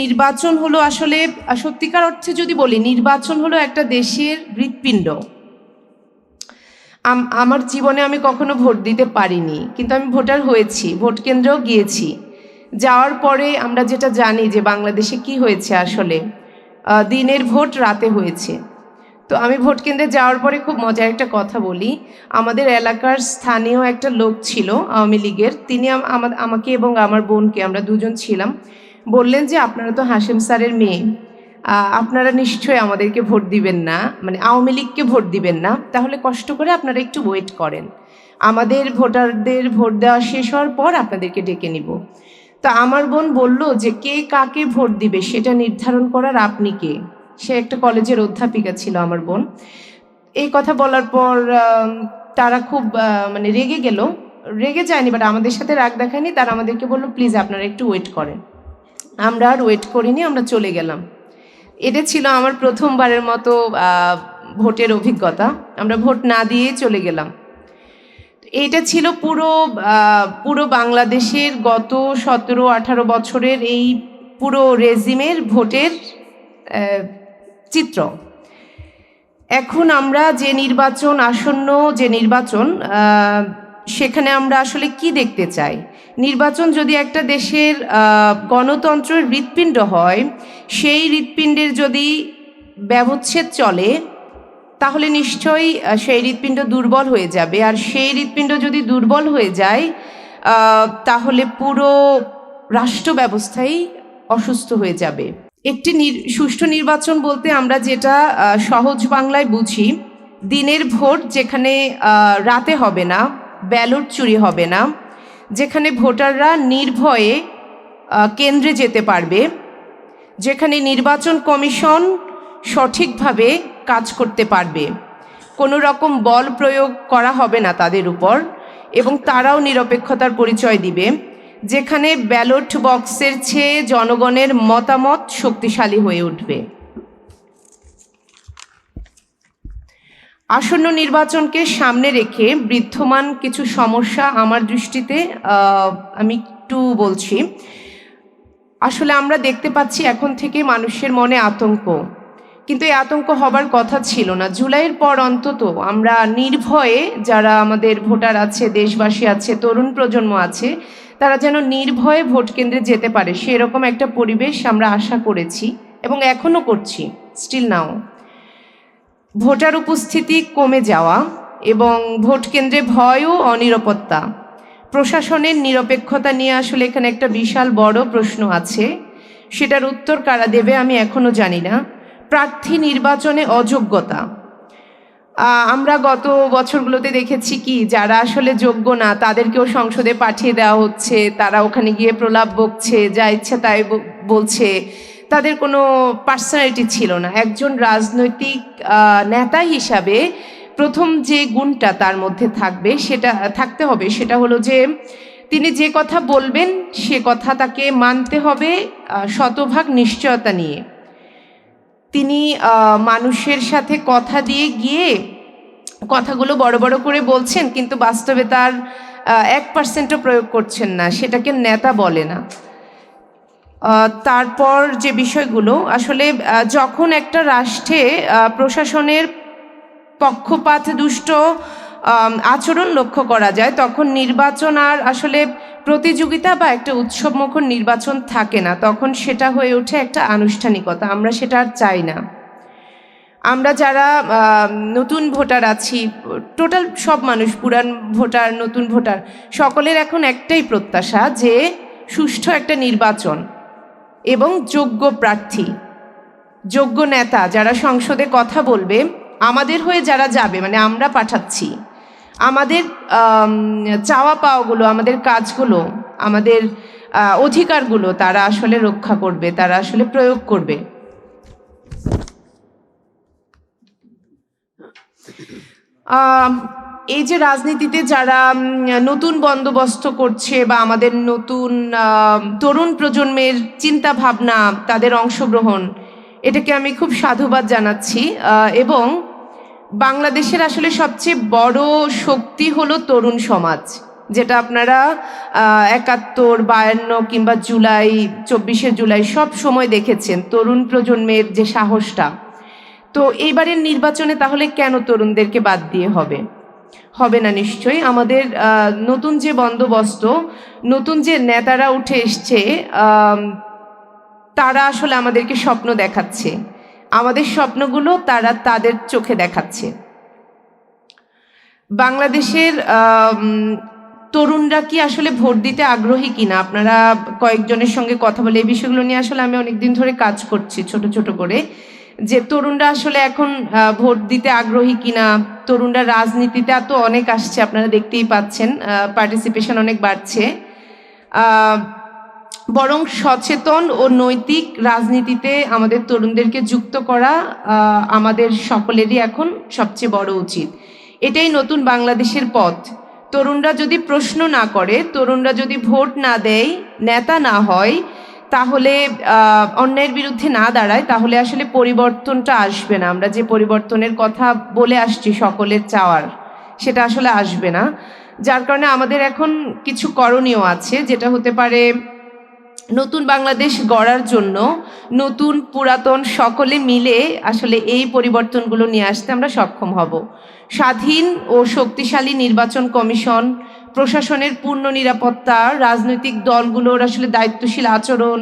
নির্বাচন হলো আসলে সত্যিকার অর্থে যদি বলি, নির্বাচন হলো একটা দেশের হৃৎপিণ্ড। আমার জীবনে আমি কখনো ভোট দিতে পারিনি, কিন্তু আমি ভোটার হয়েছি, ভোট কেন্দ্রেও গিয়েছি। যাওয়ার পরে আমরা যেটা জানি যে বাংলাদেশে কি হয়েছে, আসলে দিনের ভোট রাতে হয়েছে। তো আমি ভোট কেন্দ্রে যাওয়ার পরে খুব মজার একটা কথা বলি। আমাদের এলাকার স্থানীয় একটা লোক ছিল আওয়ামী লীগের, তিনি আমাকে এবং আমার বোনকে, আমরা দুজন ছিলাম, বললেন যে আপনারা তো হাশেম স্যারের মেয়ে, আপনারা নিশ্চয়ই আমাদেরকে ভোট দিবেন না, মানে আওয়ামী লীগকে ভোট দিবেন না, তাহলে কষ্ট করে আপনারা একটু ওয়েট করেন, আমাদের ভোটারদের ভোট দেওয়া শেষ হওয়ার পর আপনাদেরকে ডেকে নিব। তো আমার বোন বলল যে কে কাকে ভোট দিবে সেটা নির্ধারণ করার আপনি কে? সে একটা কলেজের অধ্যাপিকা ছিল আমার বোন। এই কথা বলার পর তারা খুব মানে রেগে গেল। রেগে যায়নি, বাট আমাদের সাথে রাগ দেখায়নি। তারা আমাদেরকে বলল প্লিজ আপনারা একটু ওয়েট করেন। আমরা আর ওয়েট করিনি, আমরা চলে গেলাম। এটা ছিল আমার প্রথমবারের মতো ভোটের অভিজ্ঞতা। আমরা ভোট না দিয়ে চলে গেলাম। এইটা ছিল পুরো বাংলাদেশের গত 17-18 বছরের এই পুরো রেজিমের ভোটের চিত্র। এখন আমরা যে নির্বাচন, আসন্ন যে নির্বাচন, সেখানে আমরা আসলে কি দেখতে চাই? নির্বাচন যদি একটা দেশের গণতন্ত্রের হৃৎপিণ্ড হয়, সেই হৃৎপিণ্ডের যদি ব্যবচ্ছেদ চলে, তাহলে নিশ্চয়ই সেই হৃৎপিণ্ড দুর্বল হয়ে যাবে। আর সেই হৃৎপিণ্ড যদি দুর্বল হয়ে যায়, তাহলে পুরো রাষ্ট্র ব্যবস্থাই অসুস্থ হয়ে যাবে। একটি সুষ্ঠু নির্বাচন বলতে আমরা যেটা সহজ বাংলায় বুঝি, দিনের ভোট যেখানে রাতে হবে না, ব্যালট চুরি হবে না, যেখানে ভোটাররা নির্ভয়ে কেন্দ্রে যেতে পারবে, যেখানে নির্বাচন কমিশন সঠিকভাবে কাজ করতে পারবে, কোনো রকম বল প্রয়োগ করা হবে না তাদের উপর, এবং তারাও নিরপেক্ষতার পরিচয় দিবে, যেখানে ব্যালট বক্সের চেয়ে জনগণের মতামত শক্তিশালী হয়ে উঠবে। আসন্ন নির্বাচনকে সামনে রেখে বিদ্যমান কিছু সমস্যা আমার দৃষ্টিতে আমি একটু বলছি। আসলে আমরা দেখতে পাচ্ছি এখন থেকে মানুষের মনে আতঙ্ক, কিন্তু এই আতঙ্ক হবার কথা ছিল না। জুলাইয়ের পর অন্তত আমরা নির্ভয়ে, যারা আমাদের ভোটার আছে, দেশবাসী আছে, তরুণ প্রজন্ম আছে, তারা যেন নির্ভয়ে ভোট কেন্দ্রে যেতে পারে, সেরকম একটা পরিবেশ আমরা আশা করেছি এবং এখনও করছি, স্টিল নাও। ভোটার উপস্থিতি কমে যাওয়া এবং ভোট কেন্দ্রে ভয় ও অনিরাপত্তা, প্রশাসনের নিরপেক্ষতা নিয়ে আসলে এখানে একটা বিশাল বড় প্রশ্ন আছে। সেটার উত্তর কারা দেবে আমি এখনও জানি না। প্রার্থী নির্বাচনে অযোগ্যতা, আমরা গত বছরগুলোতে দেখেছি কি, যারা আসলে যোগ্য না তাদেরকেও সংসদে পাঠিয়ে দেওয়া হচ্ছে, তারা ওখানে গিয়ে প্রলাপ বকছে, যা ইচ্ছা তাই বলছে, তাদের কোনো পার্সোনালিটি ছিল না। একজন রাজনৈতিক নেতা হিসাবে প্রথম যে গুণটা তার মধ্যে থাকতে হবে সেটা হলো যে তিনি যে কথা বলবেন সে কথা তাকে মানতে হবে শতভাগ নিশ্চয়তা নিয়ে। তিনি মানুষের সাথে কথা দিয়ে গিয়ে কথাগুলো বড় বড় করে বলছেন, কিন্তু বাস্তবে তার 1%ও প্রয়োগ করছেন না, সেটাকে নেতা বলে না। তারপর যে বিষয়গুলো, আসলে যখন একটা রাষ্ট্রে প্রশাসনের পক্ষপাত দুষ্ট আচরণ লক্ষ্য করা যায়, তখন নির্বাচন আর আসলে প্রতিযোগিতা বা একটা উৎসবমুখর নির্বাচন থাকে না, তখন সেটা হয়ে ওঠে একটা আনুষ্ঠানিকতা। আমরা সেটা আর চাই না। আমরা যারা নতুন ভোটার আছি, টোটাল সব মানুষ, পুরান ভোটার, নতুন ভোটার, সকলের এখন একটাই প্রত্যাশা যে সুষ্ঠু একটা নির্বাচন এবং যোগ্য প্রার্থী, যোগ্য নেতা যারা সংসদে কথা বলবে, আমাদের হয়ে যারা যাবে, মানে আমরা পাঠাচ্ছি, আমাদের চাওয়া পাওয়াগুলো, আমাদের কাজগুলো, আমাদের অধিকারগুলো তারা আসলে রক্ষা করবে, তারা আসলে প্রয়োগ করবে। এই যে রাজনীতিতে যারা নতুন বন্দোবস্ত করছে বা আমাদের নতুন তরুণ প্রজন্মের চিন্তা ভাবনা, তাদের অংশগ্রহণ, এটাকে আমি খুব সাধুবাদ জানাচ্ছি। এবং বাংলাদেশের আসলে সবচেয়ে বড় শক্তি হলো তরুণ সমাজ। যেটা আপনারা ৭১, ৫২ কিংবা জুলাই, ২৪শে জুলাই সব সময় দেখেছেন, তরুণ প্রজন্মের যে সাহসটা। তো এইবারের নির্বাচনে তাহলে কেন তরুণদেরকে বাদ দিয়ে হবে? হবে না নিশ্চয়ই। আমাদের নতুন যে বন্দোবস্ত, নতুন যে নেতারা উঠে এসছে, তারা আসলে আমাদেরকে স্বপ্ন দেখাচ্ছে। আমাদের স্বপ্নগুলো তারা তাদের চোখে দেখাচ্ছে। বাংলাদেশের তরুণরা কি আসলে ভোট দিতে আগ্রহী কিনা, আপনারা কয়েকজনের সঙ্গে কথা বলে এই বিষয়গুলো নিয়ে আসলে আমি অনেকদিন ধরে কাজ করছি ছোট ছোট করে, যে তরুণরা আসলে এখন ভোট দিতে আগ্রহী কিনা। তরুণরা রাজনীতিতে তো অনেক আসছে, আপনারা দেখতেই পাচ্ছেন, পার্টিসিপেশন অনেক বাড়ছে। বরং সচেতন ও নৈতিক রাজনীতিতে আমাদের তরুণদেরকে যুক্ত করা আমাদের সকলেরই এখন সবচেয়ে বড় উচিত। এটাই নতুন বাংলাদেশের পথ। তরুণরা যদি প্রশ্ন না করে, তরুণরা যদি ভোট না দেয়, নেতা না হয়, তাহলে অন্যায়ের বিরুদ্ধে না দাঁড়ায়, তাহলে আসলে পরিবর্তনটা আসবে না। আমরা যে পরিবর্তনের কথা বলে আসছি সকলের চাওয়ার, সেটা আসলে আসবে না। যার কারণে আমাদের এখন কিছু করণীয় আছে, যেটা হতে পারে নতুন বাংলাদেশ গড়ার জন্য নতুন পুরাতন সকলে মিলে আসলে এই পরিবর্তনগুলো নিয়ে আসতে আমরা সক্ষম হব। স্বাধীন ও শক্তিশালী নির্বাচন কমিশন, প্রশাসনের পূর্ণ নিরাপত্তা, রাজনৈতিক দলগুলোর আসলে দায়িত্বশীল আচরণ,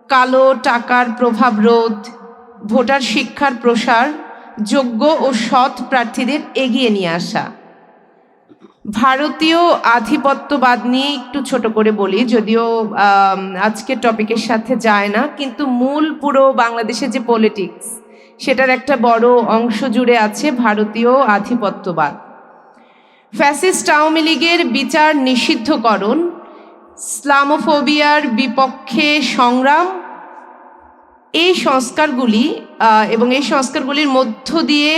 কালো টাকার প্রভাব রোধ, ভোটার শিক্ষার প্রসার, যোগ্য ও সৎ প্রার্থীদের এগিয়ে নিয়ে আসা। ভারতীয় আধিপত্যবাদ নিয়ে একটু ছোট করে বলি, যদিও আজকের টপিকের সাথে যায় না, কিন্তু মূল পুরো বাংলাদেশের যে পলিটিক্স, সেটার একটা বড় অংশ জুড়ে আছে ভারতীয় আধিপত্যবাদ। ফ্যাসিস্ট আওয়ামী লীগের বিচার নিষিদ্ধকরণ, ইসলামোফোবিয়ার বিপক্ষে সংগ্রাম, এই সংস্কারগুলি এবং এই সংস্কারগুলির মধ্য দিয়ে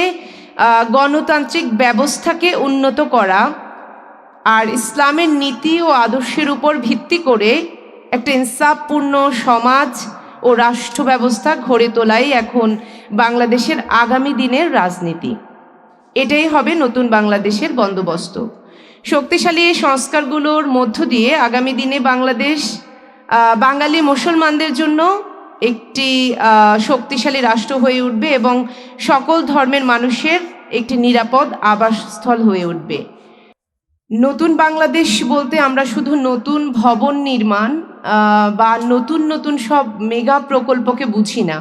গণতান্ত্রিক ব্যবস্থাকে উন্নত করা আর ইসলামের নীতি ও আদর্শের উপর ভিত্তি করে একটা ইনসাফপূর্ণ সমাজ ও রাষ্ট্র ব্যবস্থা গড়ে তোলাই এখন বাংলাদেশের আগামী দিনের রাজনীতি। এটাই হবে নতুন বাংলাদেশের বন্দোবস্ত। শক্তিশালী এই সংস্কারগুলোর মধ্য দিয়ে আগামী দিনে বাংলাদেশ বাঙালি মুসলমানদের জন্য একটি শক্তিশালী রাষ্ট্র হয়ে উঠবে এবং সকল ধর্মের মানুষের একটি নিরাপদ আবাসস্থল হয়ে উঠবে। নতুন বাংলাদেশ বলতে আমরা শুধু নতুন ভবন নির্মাণ বা নতুন নতুন সব মেগা প্রকল্পকে বুঝি না।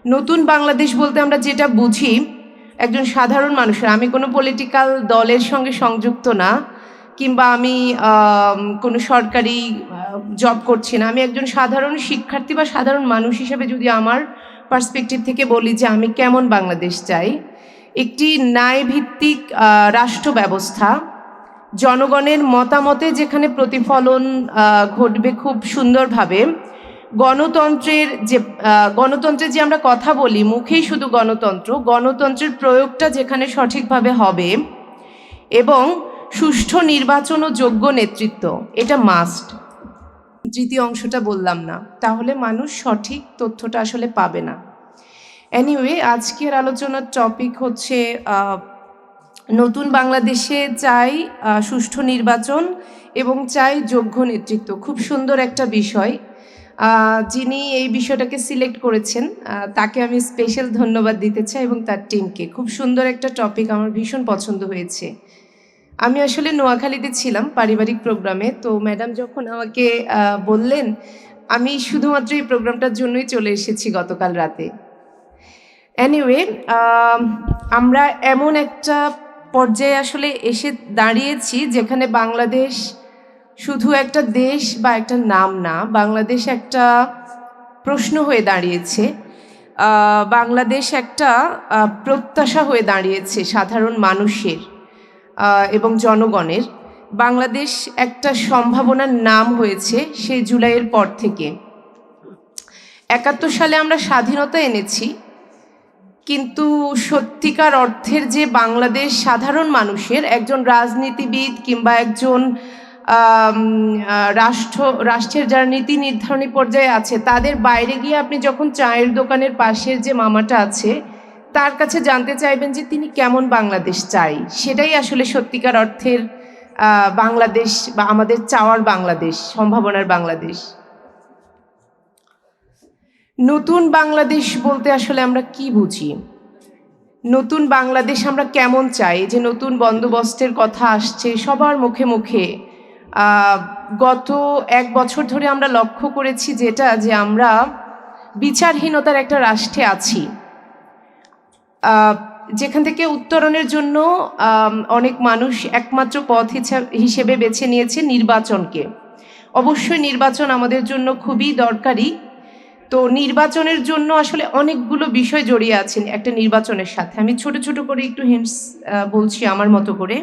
নতুন বাংলাদেশ বলতে আমরা যেটা বুঝি, একজন সাধারণ মানুষের, আমি কোনো পলিটিক্যাল দলের সঙ্গে সংযুক্ত না, কিংবা আমি কোনো সরকারি জব করছি না, আমি একজন সাধারণ শিক্ষার্থী বা সাধারণ মানুষ হিসেবে যদি আমার পার্সপেক্টিভ থেকে বলি যে আমি কেমন বাংলাদেশ চাই, একটি ন্যায়ভিত্তিক রাষ্ট্র ব্যবস্থা, জনগণের মতামতে যেখানে প্রতিফলন ঘটবে খুব সুন্দরভাবে, গণতন্ত্রের যে আমরা কথা বলি, মুখেই শুধু গণতন্ত্রের প্রয়োগটা যেখানে সঠিকভাবে হবে, এবং সুষ্ঠু নির্বাচন ও যোগ্য নেতৃত্ব, এটা মাস্ট। তৃতীয় অংশটা বললাম না, তাহলে মানুষ সঠিক তথ্যটা আসলে পাবে না। এনিওয়ে, আজকের আলোচনার টপিক হচ্ছে নতুন বাংলাদেশে চাই সুষ্ঠু নির্বাচন এবং চাই যোগ্য নেতৃত্ব। খুব সুন্দর একটা বিষয়। যিনি এই বিষয়টাকে সিলেক্ট করেছেন তাকে আমি স্পেশাল ধন্যবাদ দিতে চাই এবং তার টিমকে। খুব সুন্দর একটা টপিক, আমার ভীষণ পছন্দ হয়েছে। আমি আসলে নোয়াখালীতে ছিলাম পারিবারিক প্রোগ্রামে, তো ম্যাডাম যখন আমাকে বললেন, আমি শুধুমাত্র এই প্রোগ্রামটার জন্যই চলে এসেছি গতকাল রাতে। এনিওয়ে, আমরা এমন একটা পর্যায়ে আসলে এসে দাঁড়িয়েছি যেখানে বাংলাদেশ শুধু একটা দেশ বা একটা নাম না, বাংলাদেশ একটা প্রশ্ন হয়ে দাঁড়িয়েছে। বাংলাদেশ একটা প্রত্যাশা হয়ে দাঁড়িয়েছে সাধারণ মানুষের এবং জনগণের। বাংলাদেশ একটা সম্ভাবনার নাম হয়েছে সেই জুলাইয়ের পর থেকে। ৭১ সালে আমরা স্বাধীনতা এনেছি, কিন্তু সত্যিকার অর্থের যে বাংলাদেশ সাধারণ মানুষের, একজন রাজনীতিবিদ কিংবা একজন রাষ্ট্রের যারা নীতি নির্ধারণী পর্যায়ে আছে, তাদের বাইরে গিয়ে আপনি যখন চায়ের দোকানের পাশের যে মামাটা আছে তার কাছে জানতে চাইবেন যে তিনি কেমন বাংলাদেশ চাই, সেটাই আসলে সত্যিকার অর্থের বাংলাদেশ বা আমাদের চাওয়ার বাংলাদেশ, সম্ভাবনার বাংলাদেশ। নতুন বাংলাদেশ বলতে আসলে আমরা কি বুঝি? নতুন বাংলাদেশ আমরা কেমন চাই? যে নতুন বন্দোবস্তের কথা আসছে সবার মুখে মুখে। গত ১ বছর ধরে আমরা লক্ষ্য করেছি যেটা, যে আমরা বিচারহীনতার একটা রাষ্ট্রে আছি, যেখান থেকে উত্তরণের জন্য অনেক মানুষ একমাত্র পথ হিসেবে বেছে নিয়েছে নির্বাচনকে। অবশ্যই নির্বাচন আমাদের জন্য খুবই দরকারি। তো নির্বাচনের জন্য আসলে অনেকগুলো বিষয় জড়িয়ে আছেন একটা নির্বাচনের সাথে। আমি ছোট ছোট করে একটু হিন্টস বলছি আমার মতো করে।